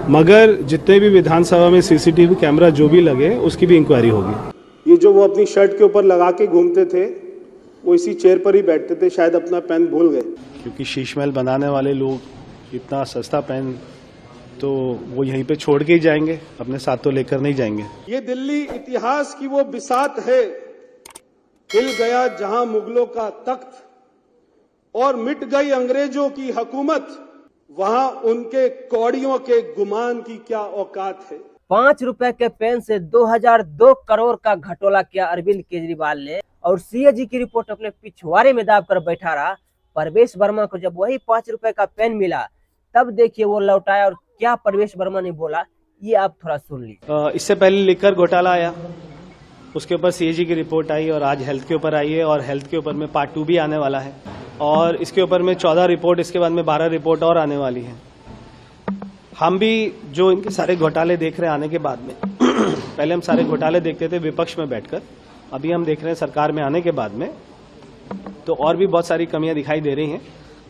मगर जितने भी विधानसभा में सीसीटीवी कैमरा जो भी लगे उसकी भी इंक्वायरी होगी। ये जो वो अपनी शर्ट के ऊपर लगा के घूमते थे, वो इसी चेयर पर ही बैठते थे, शायद अपना पेन भूल गए। क्योंकि शीश महल बनाने वाले लोग इतना सस्ता पेन तो वो यहीं पे छोड़ के ही जाएंगे, अपने साथ तो लेकर नहीं जाएंगे। ये दिल्ली इतिहास की वो बिसात है, हिल गया जहां मुगलों का तख्त और मिट गई अंग्रेजों की हुकूमत, वहां उनके कौड़ियों के गुमान की क्या औकात है। 5 रुपए के पेन से 2002 करोड़ का घटोला किया अरविंद केजरीवाल ने, और सीएजी की रिपोर्ट अपने पिछवाड़े में दाब कर बैठा रहा। परवेश वर्मा को जब वही 5 रुपए का पेन मिला, तब देखिए वो लौटाया, और क्या परवेश वर्मा ने बोला ये आप थोड़ा सुन लीजिए। इससे पहले लिकर घोटाला आया, उसके ऊपर सीएजी की रिपोर्ट आई, और आज हेल्थ के ऊपर आई है, और हेल्थ के ऊपर में पार्ट 2 भी आने वाला है, और इसके ऊपर में 14 रिपोर्ट, इसके बाद में 12 रिपोर्ट और आने वाली है। हम भी जो इनके सारे घोटाले देख रहे हैं आने के बाद में पहले हम सारे घोटाले देखते थे विपक्ष में बैठकर, अभी हम देख रहे हैं सरकार में आने के बाद में तो और भी बहुत सारी कमियां दिखाई दे रही हैं।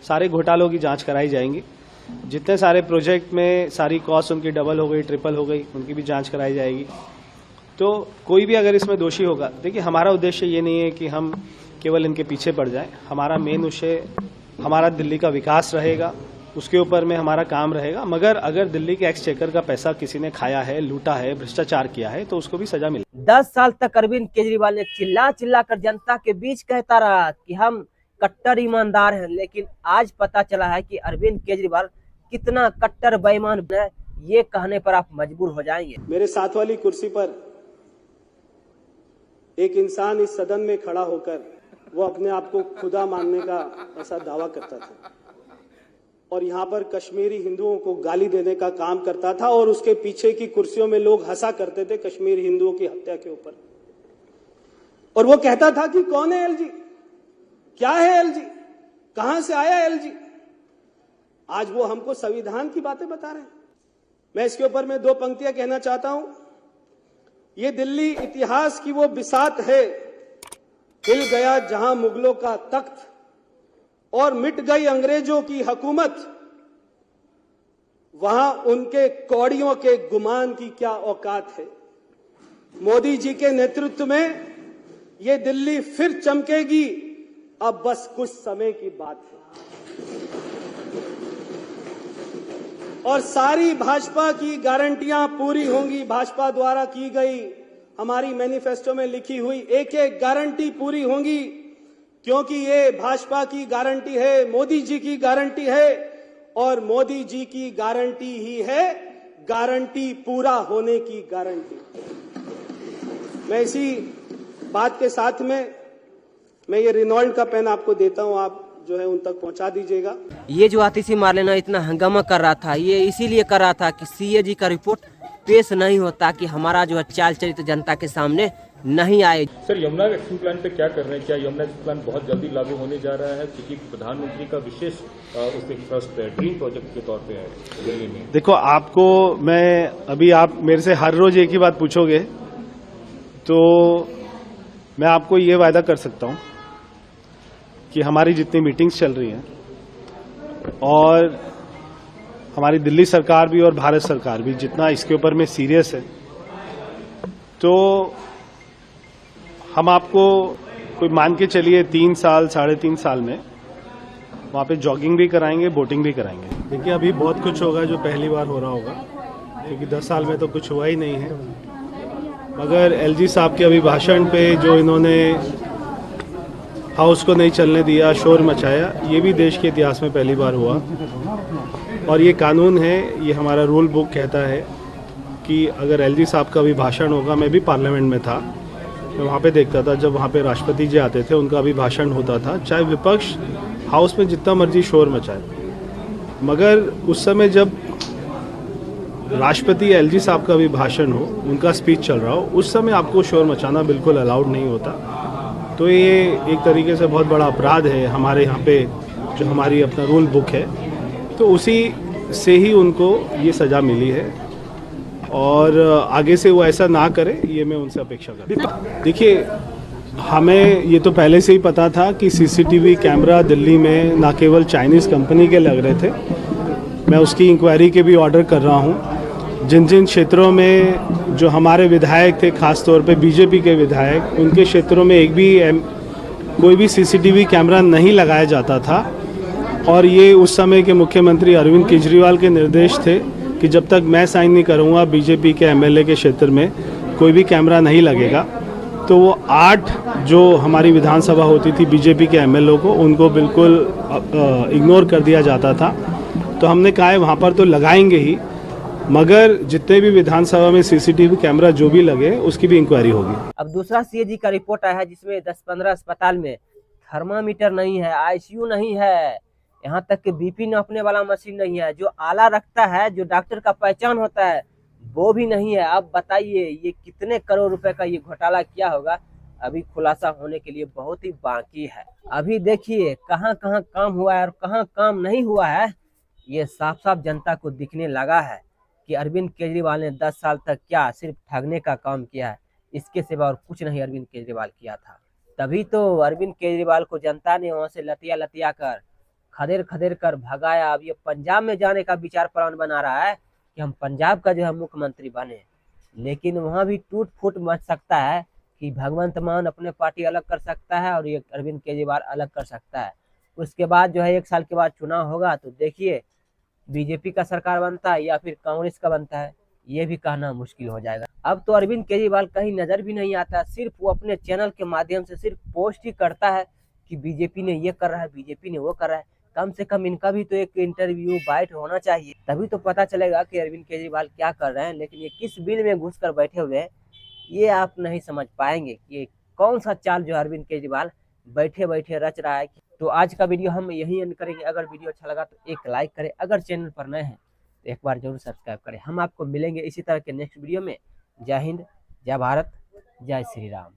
सारे घोटालों की जांच कराई जाएंगी, जितने सारे प्रोजेक्ट में सारी कॉस्ट उनकी डबल हो गई, ट्रिपल हो गई, उनकी भी जांच कराई जाएगी। तो कोई भी अगर इसमें दोषी होगा, देखिए हमारा उद्देश्य ये नहीं है कि हम केवल इनके पीछे पड़ जाएं, हमारा मेन उद्देश्य हमारा दिल्ली का विकास रहेगा, उसके ऊपर में हमारा काम रहेगा। मगर अगर दिल्ली के एक्सचेकर का पैसा किसी ने खाया है, लूटा है, भ्रष्टाचार किया है, तो उसको भी सजा मिले। 10 साल तक अरविंद केजरीवाल ने चिल्ला चिल्ला कर जनता के बीच कहता रहा कि हम कट्टर ईमानदार हैं, लेकिन आज पता चला है कि अरविंद केजरीवाल कितना कट्टर बेईमान है। ये कहने पर आप मजबूर हो जाएंगे। मेरे साथ वाली कुर्सी पर एक इंसान इस सदन में खड़ा होकर वो अपने आप को खुदा मानने का ऐसा दावा करता था, और यहाँ पर कश्मीरी हिंदुओं को गाली देने का काम करता था, और उसके पीछे की कुर्सियों में लोग हंसा करते थे कश्मीरी हिंदुओं की हत्या के ऊपर। और वो कहता था कि कौन है एलजी, क्या है एलजी, कहां से आया एलजी। आज वो हमको संविधान की बातें बता रहे हैं। मैं इसके ऊपर में 2 पंक्तियां कहना चाहता हूं। ये दिल्ली इतिहास की वो बिसात है, हिल गया जहां मुगलों का तख्त और मिट गई अंग्रेजों की हुकूमत, वहां उनके कौड़ियों के गुमान की क्या औकात है। मोदी जी के नेतृत्व में ये दिल्ली फिर चमकेगी, अब बस कुछ समय की बात है। और सारी भाजपा की गारंटियां पूरी होंगी। भाजपा द्वारा की गई हमारी मैनिफेस्टो में लिखी हुई एक एक गारंटी पूरी होंगी, क्योंकि ये भाजपा की गारंटी है, मोदी जी की गारंटी है, और मोदी जी की गारंटी ही है गारंटी पूरा होने की गारंटी। मैं इसी बात के साथ में मैं ये रेनॉल्ड का पेन आपको देता हूं, आप जो है उन तक पहुंचा दीजिएगा। ये जो आतिशी मार्लेना इतना हंगामा कर रहा था, ये इसीलिए कर रहा था कि सीएजी का रिपोर्ट पेश नहीं हो, ताकि हमारा जो है चाल चरित्र जनता के सामने नहीं आए। सर, यमुना एक्शन प्लान पे क्या कर रहे हैं? क्या यमुना एक्शन प्लान बहुत जल्दी लागू होने जा रहा है, क्योंकि प्रधानमंत्री का विशेष उसके फर्स्ट ड्रीम प्रोजेक्ट के तौर पे है दिल्ली में? देखो, आपको मैं अभी आप मेरे से हर रोज एक ही बात पूछोगे, तो मैं आपको ये वायदा कर सकता हूं कि हमारी जितनी मीटिंग्स चल रही हैं, और हमारी दिल्ली सरकार भी और भारत सरकार भी जितना इसके ऊपर में सीरियस है, तो हम आपको कोई मान के चलिए 3 साल 3.5 साल में वहाँ पे जॉगिंग भी कराएंगे, बोटिंग भी कराएंगे। देखिए, अभी बहुत कुछ होगा जो पहली बार हो रहा होगा, क्योंकि 10 साल में तो कुछ हुआ ही नहीं है। मगर एलजी साहब के अभिभाषण पे जो इन्होंने हाउस को नहीं चलने दिया, शोर मचाया, ये भी देश के इतिहास में पहली बार हुआ। और ये कानून है, ये हमारा रूल बुक कहता है कि अगर एलजी साहब का अभिभाषण होगा, मैं भी पार्लियामेंट में था, मैं वहाँ पे देखता था, जब वहाँ पे राष्ट्रपति जी आते थे उनका अभिभाषण होता था, चाहे विपक्ष हाउस में जितना मर्जी शोर मचाए, मगर उस समय जब राष्ट्रपति एलजी साहब का अभिभाषण हो, उनका स्पीच चल रहा हो, उस समय आपको शोर मचाना बिल्कुल अलाउड नहीं होता। तो ये एक तरीके से बहुत बड़ा अपराध है हमारे यहाँ पे, जो हमारी अपना रूल बुक है, तो उसी से ही उनको ये सज़ा मिली है, और आगे से वो ऐसा ना करे, ये मैं उनसे अपेक्षा करता हूँ। देखिए, हमें ये तो पहले से ही पता था कि सीसीटीवी कैमरा दिल्ली में ना केवल चाइनीज़ कंपनी के लग रहे थे, मैं उसकी इंक्वायरी के भी ऑर्डर कर रहा हूँ। जिन जिन क्षेत्रों में जो हमारे विधायक थे, खासतौर पे बीजेपी के विधायक, उनके क्षेत्रों में एक भी कोई भी सीसीटीवी कैमरा नहीं लगाया जाता था। और ये उस समय के मुख्यमंत्री अरविंद केजरीवाल के निर्देश थे कि जब तक मैं साइन नहीं करूँगा बीजेपी के एमएलए के क्षेत्र में कोई भी कैमरा नहीं लगेगा। तो वो 8 जो हमारी विधानसभा होती थी बीजेपी के एमएलए को, उनको बिल्कुल इग्नोर कर दिया जाता था। तो हमने कहा है वहाँ पर तो लगाएंगे ही, मगर जितने भी विधानसभा में सीसीटीवी कैमरा जो भी लगे उसकी भी इंक्वायरी होगी। अब दूसरा सीएजी का रिपोर्ट आया है जिसमें 10-15 अस्पताल में थर्मामीटर नहीं है, आईसीयू नहीं है, यहाँ तक कि बीपी नापने वाला मशीन नहीं है, जो आला रखता है, जो डॉक्टर का पहचान होता है, वो भी नहीं है। अब बताइए ये कितने करोड़ रुपए का ये घोटाला किया होगा, अभी खुलासा होने के लिए बहुत ही बाकी है। अभी देखिए कहाँ कहाँ काम हुआ है और कहाँ काम नहीं हुआ है, ये साफ साफ जनता को दिखने लगा है कि अरविंद केजरीवाल ने 10 साल तक क्या सिर्फ ठगने का काम किया है, इसके सिवा और कुछ नहीं अरविंद केजरीवाल किया था। तभी तो अरविंद केजरीवाल को जनता ने वहां से लतिया लतिया कर खदेड़ खदेड़ कर भगाया। अब ये पंजाब में जाने का विचार प्लान बना रहा है कि हम पंजाब का जो है मुख्यमंत्री बने, लेकिन वहां भी टूट फूट मच सकता है कि भगवंत मान अपने पार्टी अलग कर सकता है और ये अरविंद केजरीवाल अलग कर सकता है। उसके बाद जो है 1 साल के बाद चुनाव होगा तो देखिए बीजेपी का सरकार बनता है या फिर कांग्रेस का बनता है, ये भी कहना मुश्किल हो जाएगा। अब तो अरविंद केजरीवाल कहीं नजर भी नहीं आता, सिर्फ वो अपने चैनल के माध्यम से सिर्फ पोस्ट ही करता है कि बीजेपी ने ये कर रहा है, बीजेपी ने वो कर रहा है। कम से कम इनका भी तो एक इंटरव्यू बाइट होना चाहिए, तभी तो पता चलेगा कि अरविंद केजरीवाल क्या कर रहे हैं। लेकिन ये किस बिल में घुस कर बैठे हुए हैं ये आप नहीं समझ पाएंगे कि कौन सा चाल जो अरविंद केजरीवाल बैठे बैठे रच रहा है। तो आज का वीडियो हम यही एंड करेंगे। अगर वीडियो अच्छा लगा तो एक लाइक करें, अगर चैनल पर नए हैं तो एक बार जरूर सब्सक्राइब करें। हम आपको मिलेंगे इसी तरह के नेक्स्ट वीडियो में। जय हिंद, जय भारत, जय श्री राम।